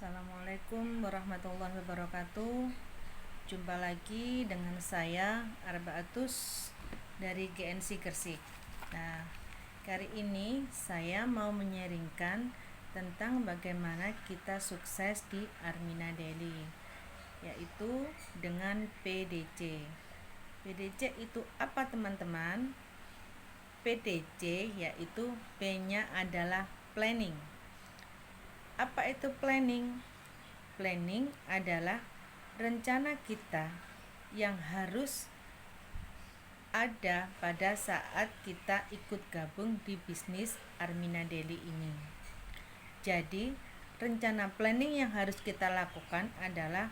Assalamualaikum warahmatullahi wabarakatuh. Jumpa lagi dengan saya Arbaatus dari GNC Gresik. Nah, kali ini saya mau menyaringkan tentang bagaimana kita sukses di Armina Daily, yaitu dengan PDC. PDC itu apa teman-teman? PDC yaitu P-nya adalah planning. Apa itu planning? Planning adalah rencana kita yang harus ada pada saat kita ikut gabung di bisnis Armina Daily ini. Jadi, rencana planning yang harus kita lakukan adalah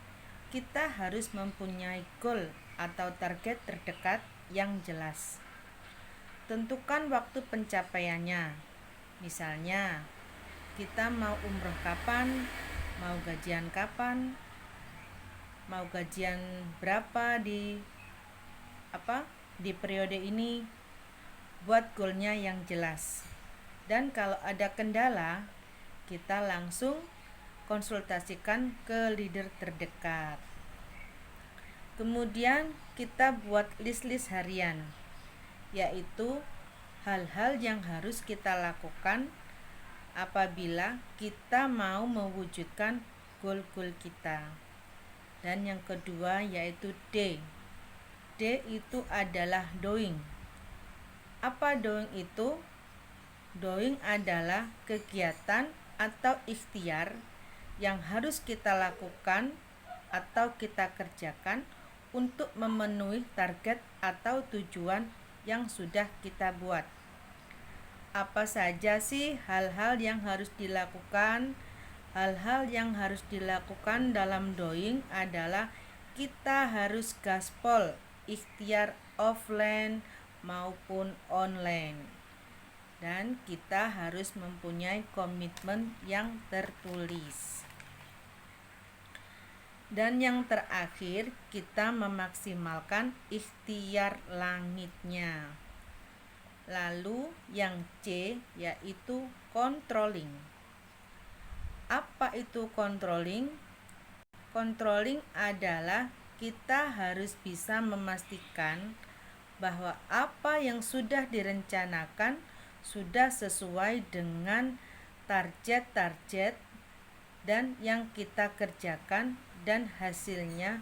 kita harus mempunyai goal atau target terdekat yang jelas. Tentukan waktu pencapaiannya. Misalnya, kita mau umroh kapan, mau gajian kapan, mau gajian berapa di periode ini. Buat goalnya yang jelas. Dan kalau ada kendala, kita langsung konsultasikan ke leader terdekat. Kemudian kita buat list-list harian, yaitu hal-hal yang harus kita lakukan apabila kita mau mewujudkan goal-goal kita. Dan yang kedua yaitu D. D itu adalah doing. Apa doing itu? Doing adalah kegiatan atau ikhtiar yang harus kita lakukan atau kita kerjakan untuk memenuhi target atau tujuan yang sudah kita buat. Apa saja sih hal-hal yang harus dilakukan? Hal-hal yang harus dilakukan dalam doing adalah kita harus gaspol, ikhtiar offline maupun online. Dan kita harus mempunyai komitmen yang tertulis. Dan yang terakhir, kita memaksimalkan ikhtiar langitnya. Lalu yang C yaitu controlling. Apa itu controlling? Controlling adalah kita harus bisa memastikan bahwa apa yang sudah direncanakan sudah sesuai dengan target-target dan yang kita kerjakan, dan hasilnya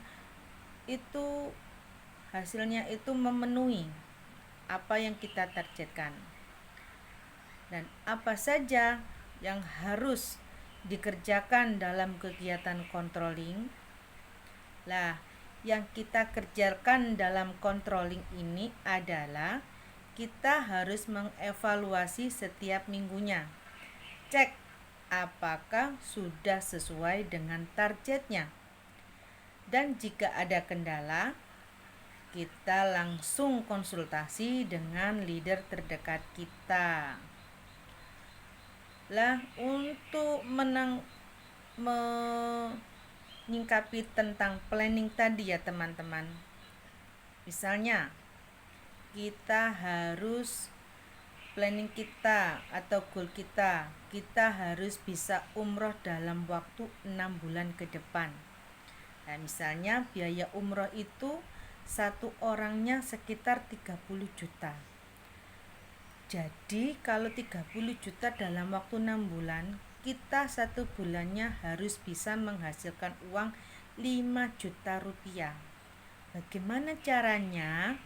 itu memenuhi apa yang kita targetkan. Dan apa saja yang harus dikerjakan dalam kegiatan controlling? Lah, yang kita kerjakan dalam controlling ini adalah kita harus mengevaluasi setiap minggunya. Cek apakah sudah sesuai dengan targetnya. Dan jika ada kendala, kita langsung konsultasi dengan leader terdekat kita. Lah, untuk menyingkapi tentang planning tadi ya teman-teman. Misalnya, kita harus planning kita atau goal kita harus bisa umroh dalam waktu 6 bulan ke depan. Nah, misalnya biaya umroh itu satu orangnya sekitar 30 juta. Jadi kalau 30 juta dalam waktu 6 bulan, kita satu bulannya harus bisa menghasilkan uang 5 juta rupiah. Bagaimana caranya?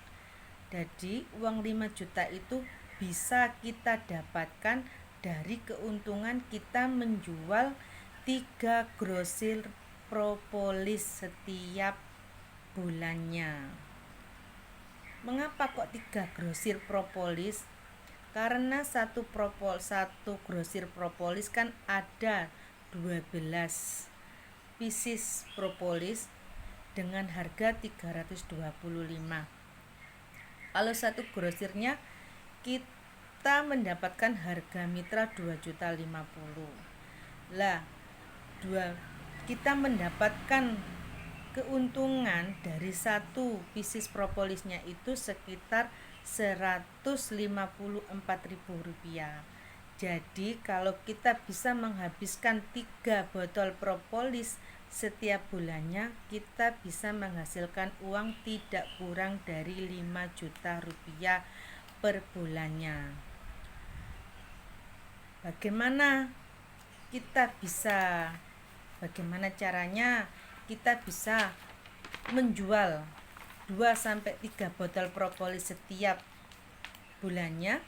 Jadi uang 5 juta itu bisa kita dapatkan dari keuntungan kita menjual 3 grosir propolis setiap bulannya. Mengapa kok 3 grosir propolis? Karena satu grosir propolis kan ada 12 pieces propolis dengan harga 325. Kalau satu grosirnya kita mendapatkan harga mitra 2.050. Lah, kita mendapatkan keuntungan dari satu pieces propolisnya itu sekitar Rp154.000. Jadi kalau kita bisa menghabiskan 3 botol propolis setiap bulannya, kita bisa menghasilkan uang tidak kurang dari 5 juta rupiah per bulannya. Bagaimana caranya kita bisa menjual 2-3 botol propolis setiap bulannya?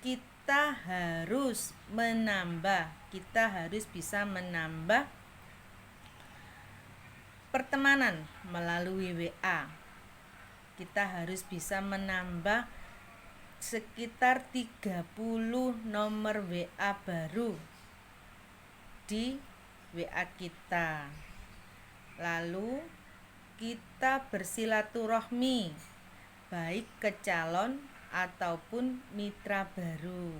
Kita harus bisa menambah pertemanan melalui WA. Kita harus bisa menambah sekitar 30 nomor WA baru di WA kita. Lalu kita bersilaturahmi baik ke calon ataupun mitra baru.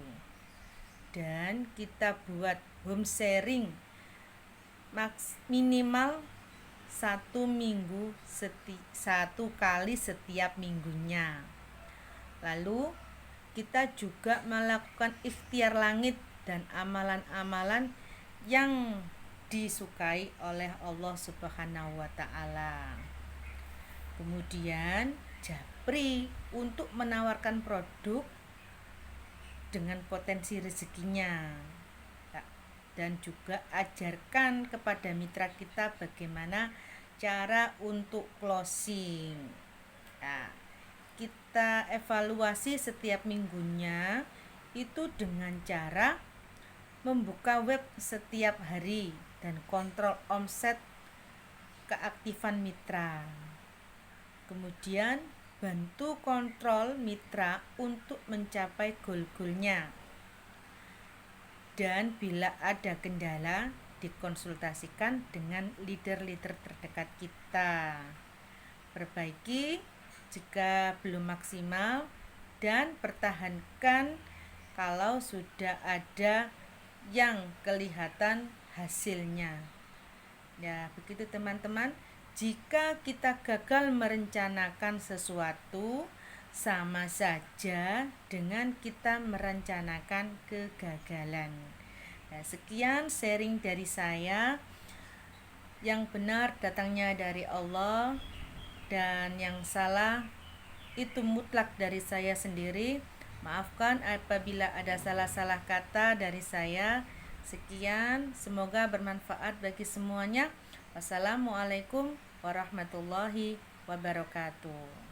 Dan kita buat home sharing minimal 1 kali setiap minggunya. Lalu kita juga melakukan ikhtiar langit dan amalan-amalan yang disukai oleh Allah Subhanahu wa Ta'ala. Kemudian japri untuk menawarkan produk dengan potensi rezekinya, dan juga ajarkan kepada mitra kita bagaimana cara untuk closing. Nah, kita evaluasi setiap minggunya itu dengan cara membuka web setiap hari dan kontrol omset keaktifan mitra. Kemudian bantu kontrol mitra untuk mencapai goal-goalnya. Dan bila ada kendala, dikonsultasikan dengan leader-leader terdekat kita. Perbaiki jika belum maksimal dan pertahankan kalau sudah ada yang kelihatan hasilnya. Ya, begitu teman-teman. Jika kita gagal merencanakan sesuatu, sama saja dengan kita merencanakan kegagalan. Nah, sekian sharing dari saya. Yang benar datangnya dari Allah, dan yang salah itu mutlak dari saya sendiri. Maafkan apabila ada salah-salah kata dari saya. Sekian, semoga bermanfaat bagi semuanya. Wassalamualaikum warahmatullahi wabarakatuh.